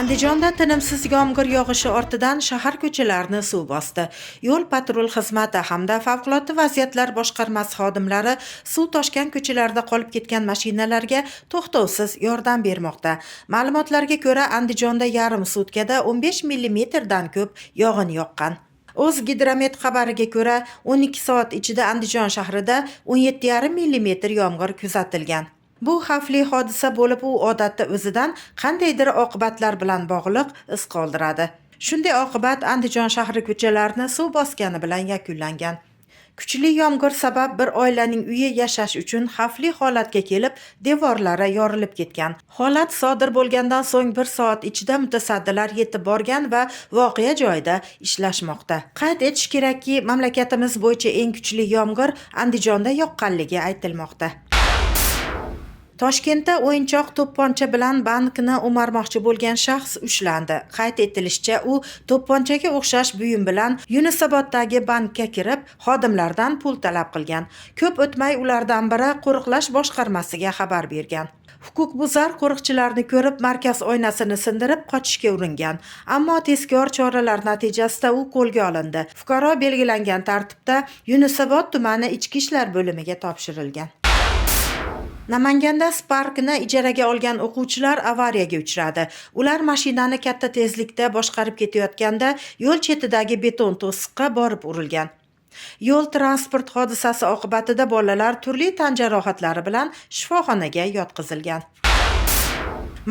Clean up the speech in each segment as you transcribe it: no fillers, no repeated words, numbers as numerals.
Andijonda tinimsiz yomg'ir yog'ishi ortidan shahar ko'chalarini suv bosdi. Yo'l patrul xizmati hamda favqulodda vaziyatlar boshqarmasi xodimlari suv toshgan ko'chalarda qolib ketgan mashinalarga to'xtovsiz yordam bermoqda. Ma'lumotlarga ko'ra, Andijonda yarim sutkada 15 millimetrdan ko'p yog'in yoqqan. O'zgidromet xabariga ko'ra, 12 soat ichida Andijon shahrida 17,5 millimetr yomg'ir kuzatilgan. Bu xavfli hodisa bo'lib, u odatda o'zidan qandaydir oqibatlar bilan bog'liq iz qoldiradi. Shunday oqibat Andijon shahri ko'chalarini suv bosgani bilan yakunlangan. Kuchli yomg'ir sabab bir oilaning uyi yashash uchun xavfli holatga kelib, devorlari yorilib ketgan. Holat sodir bo'lgandan so'ng 1 soat ichida mutasaddilar yetib borgan va voqea joyida ishlashmoqda. Qayd etish kerakki, mamlakatimiz bo'yicha eng kuchli yomg'ir Andijonda yoqqanligi aytilmoqda. Toshkentda o'yinchoq to'pponcha bilan bankni o'marmoqchi bo'lgan shaxs ushlandi. Qayd etilishicha, u to'pponchaga o'xshash buyum bilan Yunusoboddagi bankka kirib, xodimlardan pul talab qilgan. Ko'p o'tmay ulardan biri qo'riqlash boshqarmasiga xabar bergan. Huquqbuzar qo'riqchilarni ko'rib, markaz oynasini sindirib qochishga uringan. Ammo tezkor choralar natijasida u qo'lga olindi. Fuqaro belgilangan tartibda Yunusobod tumani ichki ishlar bo'limiga topshirilgan. Namanganda Spark'ni ijaraga olgan o'quvchilar avariyaga uchradi. Ular mashinani katta tezlikda boshqarib ketayotganda yo'l chetidagi beton to'siqqa borib urilgan. Yo'l transport hodisasi oqibatida bolalar turli tan jarohatlari bilan shifoxonaga yotqizilgan.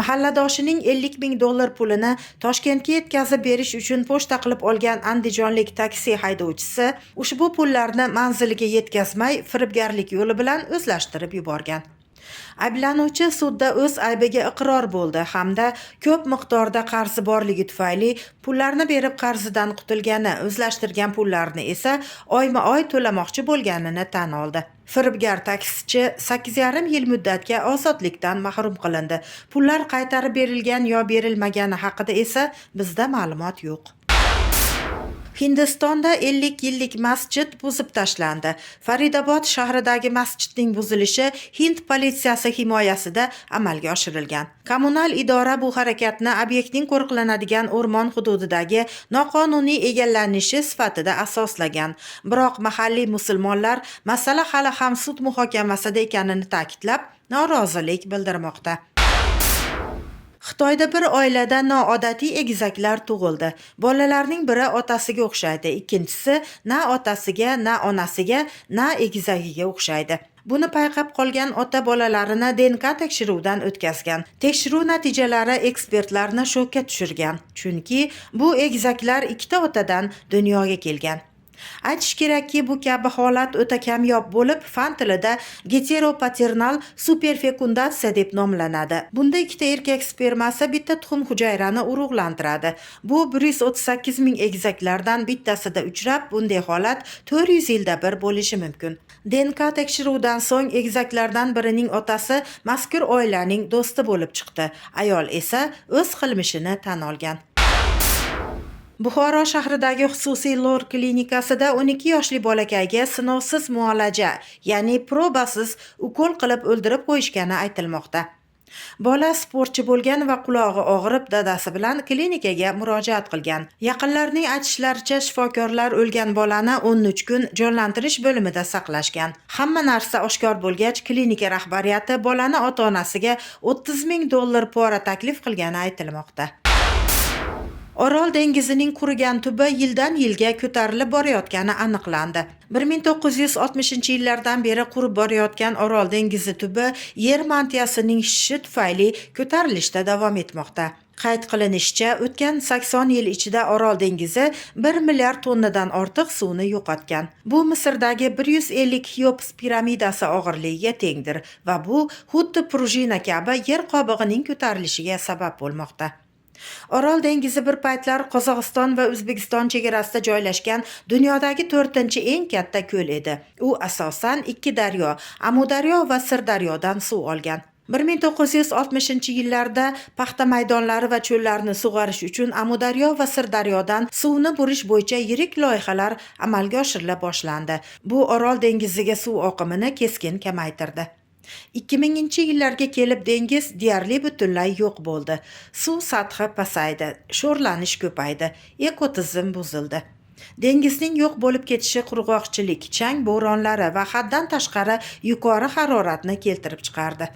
Mahalladoshining 50 ming dollar pulini Toshkentga yetkazib berish uchun pochta qilib olgan andijonlik taksi haydovchisi ushbu pullarni manziliga yetkazmay firibgarlik yo'li bilan o'zlashtirib yuborgan. Ayblanuvchi sudda o'z aybiga iqror bo'ldi hamda ko'p miqdorda qarzi borligi tufayli pullarni berib qarzidan qutulgani, o'zlashtirgan pullarni esa oyma-oy to'lamoqchi bo'lganini tan oldi. Firibgar taksichi 8,5 yil muddatga ozodlikdan mahrum qilindi. Pullar qaytarib berilgan yo berilmagani haqida esa bizda ma'lumot yo'q. Hindistonda 50 yillik masjid buzib tashlandi. Faridabod shahridagi masjidning buzilishi Hind politsiyasi himoyasida amalga oshirilgan. Kommunal idora bu harakatni obyektning qo'riqlanadigan o'rmon hududidagi noqonuniy egallanishi sifatida asoslagan. Biroq mahalliy musulmonlar masala hali ham sud muhokamasida ekanini ta'kidlab, norozilik bildirmoqda. Xitoyda bir oilada noodatiy egizaklar tug'ildi. Bolalarning biri otasiga o'xshaydi, ikkinchisi na otasiga, na onasiga, na egizagiga o'xshaydi. Buni payqab qolgan ota bolalarini DNK tekshiruvdan o'tkazgan. Tekshiruv natijalari ekspertlarni shokka tushirgan, chunki bu egizaklar ikkita otadan dunyoga kelgan. Aytish kerakki, bu kabi holat o'ta kamyob bo'lib, fan tilida geteropaternal superfekundatsiya deb nomlanadi. Bunda ikkita erkak spermasi bitta tuxum hujayrani urug'lantiradi. Bu 138 ming egizaklardan bittasida uchrab, bunday holat 400 yilda bir bo'lishi mumkin. DNK tekshiruvdan so'ng egizaklardan birining otasi mazkur oilaning do'sti bo'lib chiqdi. Ayol esa o'z qilmishini tan olgan. Buxoro shahridagi xususiy lor klinikasida 12 yoshli bolakayga sinovsiz muolaja, ya'ni probasiz ukol qilib o'ldirib qo'yishgani aytilmoqda. Bola sportchi bo'lgan va qulog'i og'rib dadasi bilan klinikaga murojaat qilgan. Yaqinlarning aytishlaricha, shifokorlar o'lgan bolani 13 kun jonlantirish bo'limida saqlashgan. Hamma narsa oshkor bo'lgach, klinika rahbariyati bolani ota-onasiga 30 ming dollar pora taklif qilgani aytilmoqda. Orol dengizining qurigan tubi yildan yilga ko'tarilib borayotgani aniqlandi. 1960-yillardan beri qurib borayotgan Orol dengizi tubi yer mantiyasining shishishi tufayli ko'tarilishda davom etmoqda. Qayd qilinishicha, o'tgan 80 yil ichida Orol dengizi 1 milliard tonnadan ortiq suvni yo'qotgan. Bu Misrdagi 150 Xeops piramidasi og'irligiga tengdir va bu xuddi prujina kabi yer qobig'ining ko'tarilishiga sabab bo'lmoqda. Orol dengizi bir paytlar Qozog'iston va O'zbekiston chegarasida joylashgan dunyodagi 4-chi eng katta ko'l edi. U asosan ikki daryo, Amudaryo va Sirdaryodan suv olgan. 1960-yillarda paxta maydonlari va cho'llarni sug'orish uchun Amudaryo va Sirdaryodan suvni burish bo'yicha yirik loyihalar amalga oshirila boshlandi. Bu Orol dengiziga suv oqimini keskin kamaytirdi. 2000-yillarga kelib dengiz deyarli butunlay yo'q bo'ldi. Suv sathi pasaydi, sho'rlanish ko'paydi, ekotizim buzildi. Dengizning yo'q bo'lib ketishi qurg'oqchilik, chang bo'ronlari va haddan tashqari yuqori haroratni keltirib chiqardi.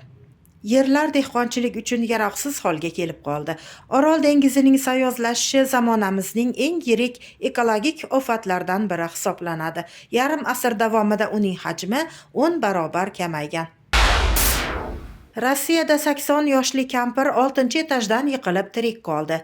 Yerlar dehqonchilik uchun yaroqsiz holga kelib qoldi. Orol dengizining sayozlashishi zamonamizning eng yirik ekologik ofatlardan biri hisoblanadi. Yarim asr davomida uning hajmi 10 barobar kamaygan. Rossiyada 80 yoshli kampir 6-etajdan yiqilib tirik qoldi.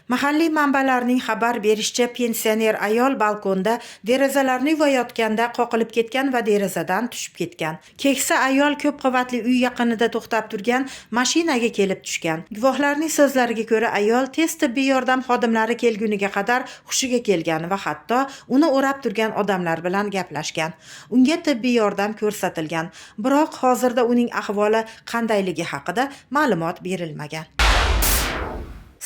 Mahalliy manbalarning xabar berishicha, pensioner ayol balkonda derazalarni yuvayotganda qoqilib ketgan va derazadan tushib ketgan. Keksa ayol ko'p qavatli uy yaqinida to'xtab turgan mashinaga kelib tushgan. Guvohlarning so'zlariga ko'ra, ayol tez tibbiy yordam xodimlari kelguniga qadar hushiga kelgan va hatto uni o'rab turgan odamlar bilan gaplashgan. Unga tibbiy yordam ko'rsatilgan, biroq hozirda uning ahvoli qandayligi haqida ma'lumot berilmagan.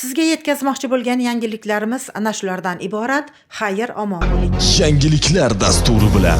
Sizga yetkazmoqchi bo'lgan yangiliklarimiz ana shulardan iborat. Xayr, omon bo'ling. Yangiliklar dasturi bilan